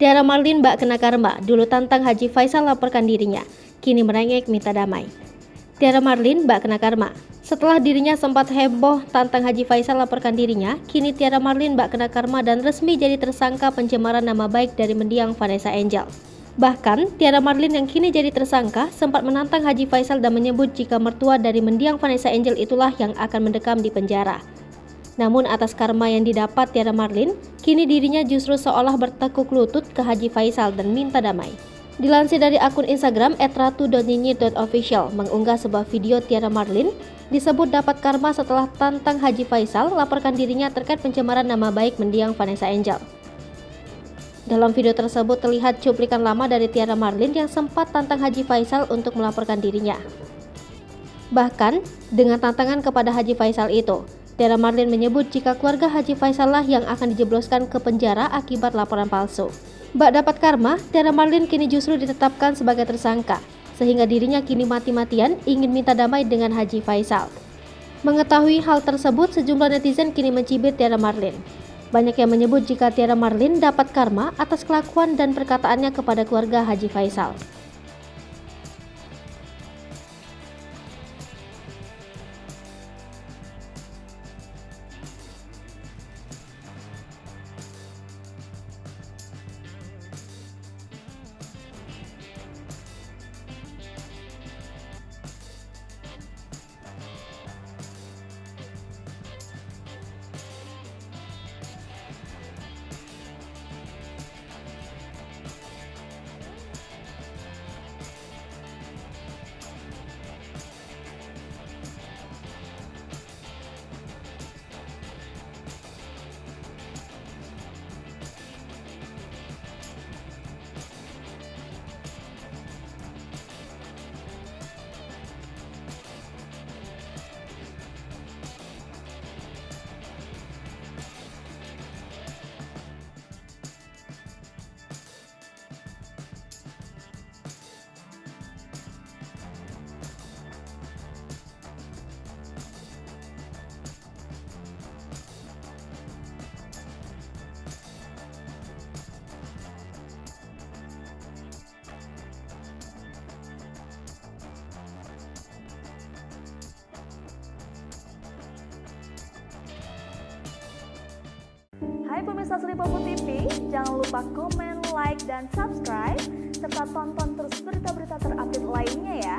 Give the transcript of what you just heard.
Tiara Marlin bak kena karma, dulu tantang Haji Faisal laporkan dirinya, kini merengek minta damai. Tiara Marlin bak kena karma. Setelah dirinya sempat heboh tantang Haji Faisal laporkan dirinya, kini Tiara Marlin bak kena karma dan resmi jadi tersangka pencemaran nama baik dari mendiang Vanessa Angel. Bahkan, Tiara Marlin yang kini jadi tersangka sempat menantang Haji Faisal dan menyebut jika mertua dari mendiang Vanessa Angel itulah yang akan mendekam di penjara. Namun atas karma yang didapat Tiara Marlin, kini dirinya justru seolah bertekuk lutut ke Haji Faisal dan minta damai. Dilansir dari akun Instagram @ratu.nyinyir.official mengunggah sebuah video Tiara Marlin disebut dapat karma setelah tantang Haji Faisal laporkan dirinya terkait pencemaran nama baik mendiang Vanessa Angel. Dalam video tersebut terlihat cuplikan lama dari Tiara Marlin yang sempat tantang Haji Faisal untuk melaporkan dirinya. Bahkan, dengan tantangan kepada Haji Faisal itu, Tiara Marlin menyebut jika keluarga Haji Faisal lah yang akan dijebloskan ke penjara akibat laporan palsu. Bak dapat karma, Tiara Marlin kini justru ditetapkan sebagai tersangka, sehingga dirinya kini mati-matian ingin minta damai dengan Haji Faisal. Mengetahui hal tersebut, sejumlah netizen kini mencibir Tiara Marlin. Banyak yang menyebut jika Tiara Marlin dapat karma atas kelakuan dan perkataannya kepada keluarga Haji Faisal. Hai pemirsa Sri Popo TV, jangan lupa komen, like, dan subscribe, serta tonton terus berita-berita terupdate lainnya ya.